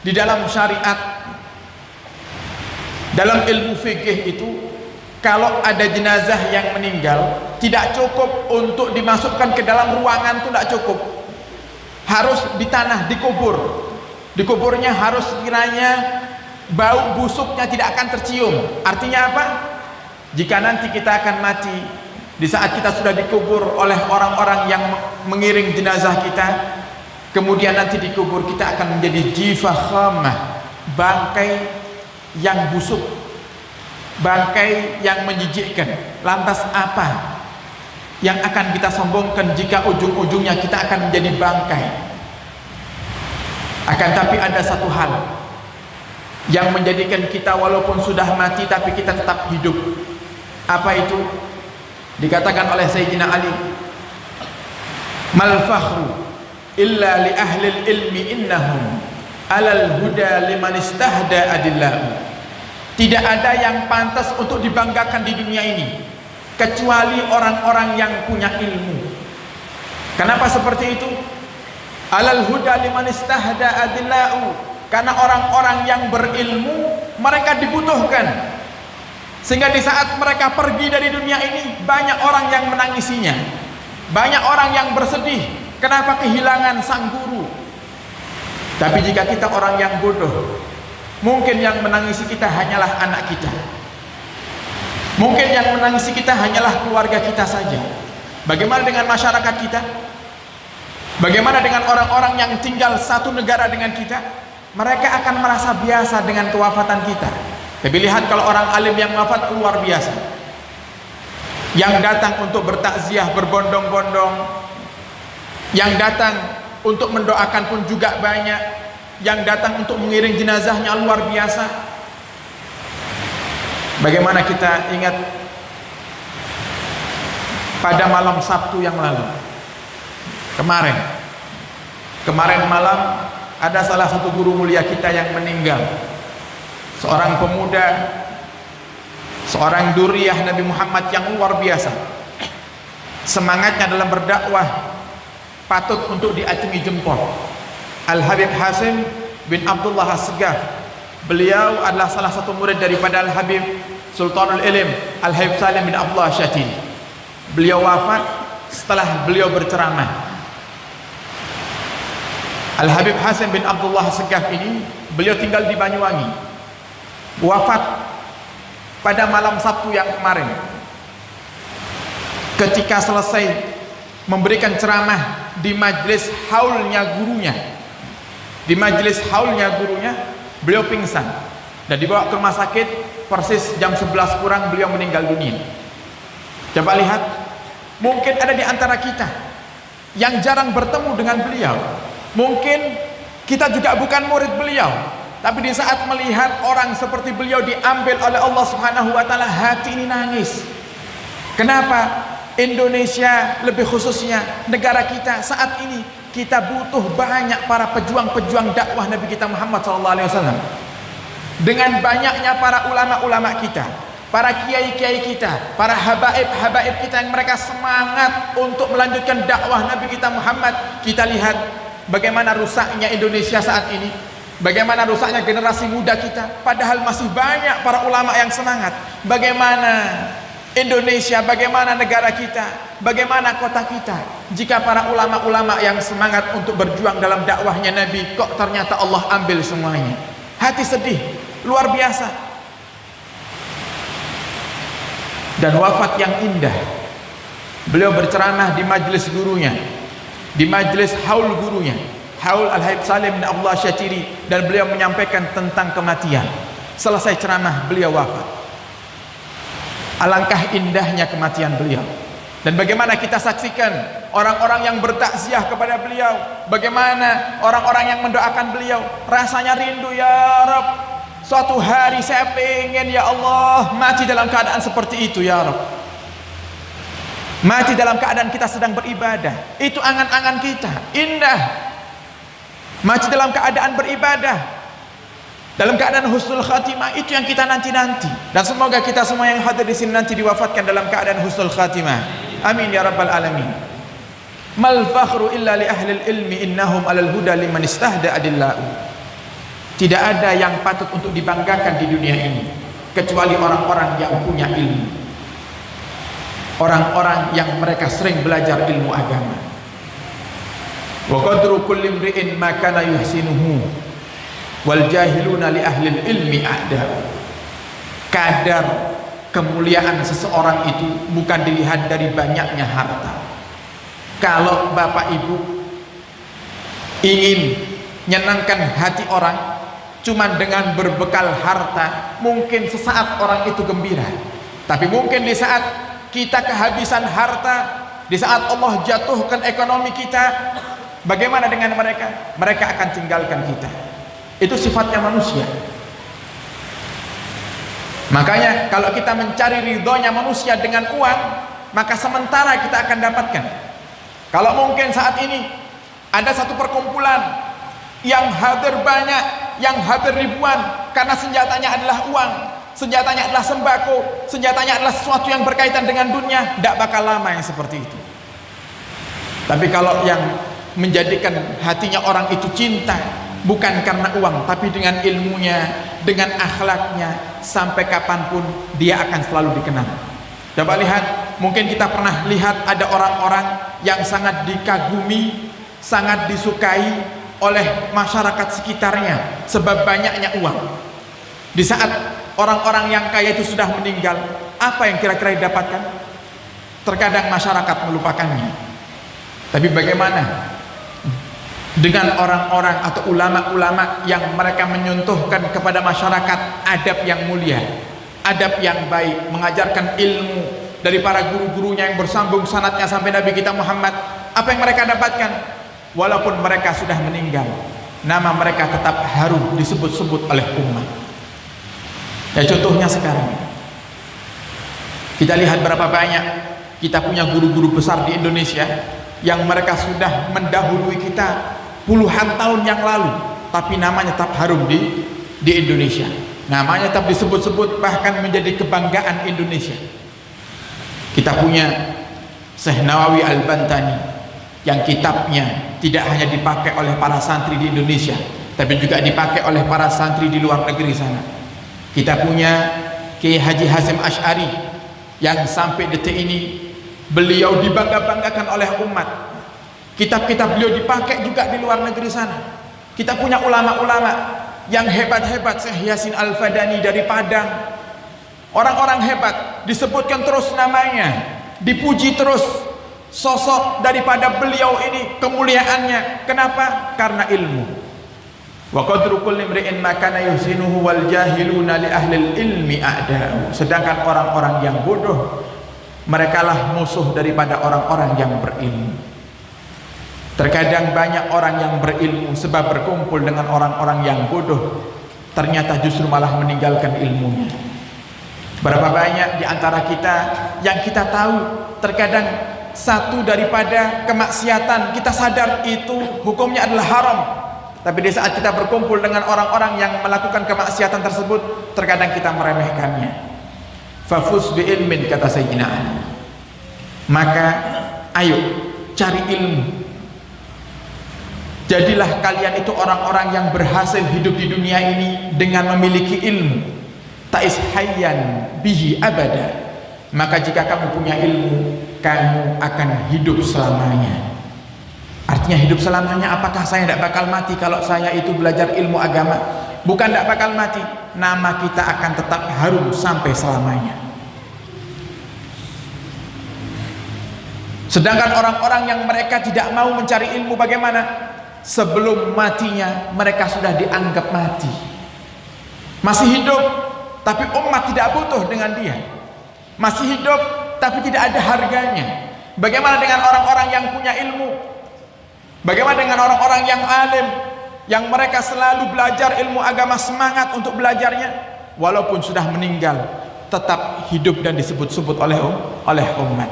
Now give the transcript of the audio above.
di dalam syariat, dalam ilmu fikih itu, kalau ada jenazah yang meninggal, tidak cukup untuk dimasukkan ke dalam ruangan, itu tidak cukup. Harus di tanah, dikubur. Dikuburnya harus kiranya bau busuknya tidak akan tercium. Artinya apa? Jika nanti kita akan mati, di saat kita sudah dikubur oleh orang-orang yang mengiring jenazah kita, kemudian nanti dikubur, kita akan menjadi jifah khamah, bangkai yang busuk, bangkai yang menjijikkan. Lantas apa yang akan kita sombongkan jika ujung-ujungnya kita akan menjadi bangkai? Akan tapi ada satu hal yang menjadikan kita walaupun sudah mati tapi kita tetap hidup. Apa itu? Dikatakan oleh Sayyidina Ali, mal fakhru illa li ahli ilmi innahum alal huda liman istahda adillahu. Tidak ada yang pantas untuk dibanggakan di dunia ini kecuali orang-orang yang punya ilmu. Kenapa seperti itu? Alal huda liman istahda adillahu. Karena orang-orang yang berilmu mereka dibutuhkan, sehingga di saat mereka pergi dari dunia ini banyak orang yang menangisinya, banyak orang yang bersedih kenapa kehilangan sang guru. Tapi jika kita orang yang bodoh, mungkin yang menangisi kita hanyalah anak kita, mungkin yang menangisi kita hanyalah keluarga kita saja. Bagaimana dengan masyarakat kita? Bagaimana dengan orang-orang yang tinggal satu negara dengan kita? Mereka akan merasa biasa dengan kewafatan kita. Tapi lihat kalau orang alim yang wafat luar biasa, yang datang untuk bertakziah berbondong-bondong, yang datang untuk mendoakan pun juga banyak, yang datang untuk mengiring jenazahnya luar biasa. Bagaimana kita ingat pada malam Sabtu yang lalu, kemarin malam ada salah satu guru mulia kita yang meninggal, seorang pemuda, seorang duriyah Nabi Muhammad yang luar biasa. Semangatnya dalam berdakwah patut untuk diacungi jempol. Al-Habib Hasim bin Abdullah As-Segaf, beliau adalah salah satu murid daripada Al-Habib Sultanul Ilm Al-Habib Salim bin Abdullah Syatili. Beliau wafat setelah beliau berceramah. Al-Habib Hasim bin Abdullah As-Segaf ini, beliau tinggal di Banyuwangi, wafat pada malam Sabtu yang kemarin. Ketika selesai memberikan ceramah di majelis haulnya gurunya, beliau pingsan dan dibawa ke rumah sakit. Persis jam 11 kurang beliau meninggal dunia. Coba lihat, mungkin ada di antara kita yang jarang bertemu dengan beliau. Mungkin kita juga bukan murid beliau, tapi di saat melihat orang seperti beliau diambil oleh Allah Subhanahu wa taala, hati ini nangis. Kenapa? Indonesia, lebih khususnya negara kita saat ini, kita butuh banyak para pejuang-pejuang dakwah Nabi kita Muhammad SAW. Dengan banyaknya para ulama-ulama kita, para kiai-kiai kita, para habaib-habaib kita yang mereka semangat untuk melanjutkan dakwah Nabi kita Muhammad. Kita lihat bagaimana rusaknya Indonesia saat ini, bagaimana rusaknya generasi muda kita, padahal masih banyak para ulama yang semangat. Bagaimana Indonesia, bagaimana negara kita, bagaimana kota kita, jika para ulama-ulama yang semangat untuk berjuang dalam dakwahnya Nabi, kok ternyata Allah ambil semuanya. Hati sedih, luar biasa. Dan wafat yang indah, beliau berceramah di majelis gurunya, di majelis haul gurunya, haul Al-Habib Salim bin Abdullah Syatili, dan beliau menyampaikan tentang kematian. Selesai ceramah beliau wafat. Alangkah indahnya kematian beliau. Dan bagaimana kita saksikan orang-orang yang bertakziah kepada beliau, bagaimana orang-orang yang mendoakan beliau. Rasanya rindu, ya Rabb, suatu hari saya pengen ya Allah mati dalam keadaan seperti itu ya Rabb. Mati dalam keadaan kita sedang beribadah, itu angan-angan kita, indah. Mati dalam keadaan beribadah, dalam keadaan husnul khatimah, itu yang kita nanti-nanti. Dan semoga kita semua yang hadir di sini nanti diwafatkan dalam keadaan husnul khatimah. Amin ya rabbal alamin. Mal fakhru illa li ahli ilmi innahum alal huda liman istahda adillahu. Tidak ada yang patut untuk dibanggakan di dunia ini kecuali orang-orang yang punya ilmu, orang-orang yang mereka sering belajar ilmu agama. Wa qadru kulli imri'in ma kana yuhsinuhu wal jahiluna li ahli ilmi a'da. Kadar kemuliaan seseorang itu bukan dilihat dari banyaknya harta. Kalau bapak ibu ingin menyenangkan hati orang cuman dengan berbekal harta, mungkin sesaat orang itu gembira, tapi mungkin di saat kita kehabisan harta, di saat Allah jatuhkan ekonomi kita, bagaimana dengan mereka? Mereka akan tinggalkan kita. Itu sifatnya manusia. Makanya kalau kita mencari ridhonya manusia dengan uang, maka sementara kita akan dapatkan. Kalau mungkin saat ini ada satu perkumpulan yang hadir banyak, yang hadir ribuan, karena senjatanya adalah uang, senjatanya adalah sembako, senjatanya adalah sesuatu yang berkaitan dengan dunia, tidak bakal lama yang seperti itu. Tapi kalau yang menjadikan hatinya orang itu cinta bukan karena uang, tapi dengan ilmunya, dengan akhlaknya, sampai kapanpun dia akan selalu dikenang. Coba lihat, mungkin kita pernah lihat ada orang-orang yang sangat dikagumi, sangat disukai oleh masyarakat sekitarnya sebab banyaknya uang. Di saat orang-orang yang kaya itu sudah meninggal, apa yang kira-kira didapatkan? Terkadang masyarakat melupakannya. Tapi bagaimana dengan orang-orang atau ulama-ulama yang mereka menyuntuhkan kepada masyarakat adab yang mulia, adab yang baik, mengajarkan ilmu dari para guru-gurunya yang bersambung sanadnya sampai Nabi kita Muhammad? Apa yang mereka dapatkan? Walaupun mereka sudah meninggal, nama mereka tetap harum disebut-sebut oleh umat. Ya, contohnya sekarang kita lihat berapa banyak kita punya guru-guru besar di Indonesia yang mereka sudah mendahului kita puluhan tahun yang lalu, tapi namanya tetap harum di Indonesia. Namanya tetap disebut-sebut, bahkan menjadi kebanggaan Indonesia. Kita punya Syekh Nawawi Al-Bantani yang kitabnya tidak hanya dipakai oleh para santri di Indonesia, tapi juga dipakai oleh para santri di luar negeri sana. Kita punya Kiai Haji Hasyim Asy'ari yang sampai detik ini beliau dibangga-banggakan oleh umat. Kitab-kitab beliau dipakai juga di luar negeri sana. Kita punya ulama-ulama yang hebat-hebat, Syekh Yasin Al-Fadani dari Padang. Orang-orang hebat, disebutkan terus namanya, dipuji terus sosok daripada beliau ini, kemuliaannya. Kenapa? Karena ilmu. Wa qadru kulli imri'in ma kana yuhsinuhu wal jahiluna li ahli ilmi a'da'u. Sedangkan orang-orang yang bodoh, merekalah musuh daripada orang-orang yang berilmu. Terkadang banyak orang yang berilmu sebab berkumpul dengan orang-orang yang bodoh, ternyata justru malah meninggalkan ilmunya. Berapa banyak di antara kita yang kita tahu terkadang satu daripada kemaksiatan kita sadar itu hukumnya adalah haram, tapi di saat kita berkumpul dengan orang-orang yang melakukan kemaksiatan tersebut, terkadang kita meremehkannya. Fafus bi ilmin, kata Sayyidina Ali. Maka ayo cari ilmu. Jadilah kalian itu orang-orang yang berhasil hidup di dunia ini dengan memiliki ilmu. Ta'is hayyan bihi abada. Maka jika kamu punya ilmu, kamu akan hidup selamanya. Artinya hidup selamanya, apakah saya tidak bakal mati kalau saya itu belajar ilmu agama? Bukan tidak bakal mati, nama kita akan tetap harum sampai selamanya. Sedangkan orang-orang yang mereka tidak mau mencari ilmu, bagaimana? Sebelum matinya mereka sudah dianggap mati. Masih hidup, tapi umat tidak butuh dengan dia. Masih hidup, tapi tidak ada harganya. Bagaimana dengan orang-orang yang punya ilmu? Bagaimana dengan orang-orang yang alim, yang mereka selalu belajar ilmu agama, semangat untuk belajarnya, walaupun sudah meninggal tetap hidup dan disebut-sebut oleh umat.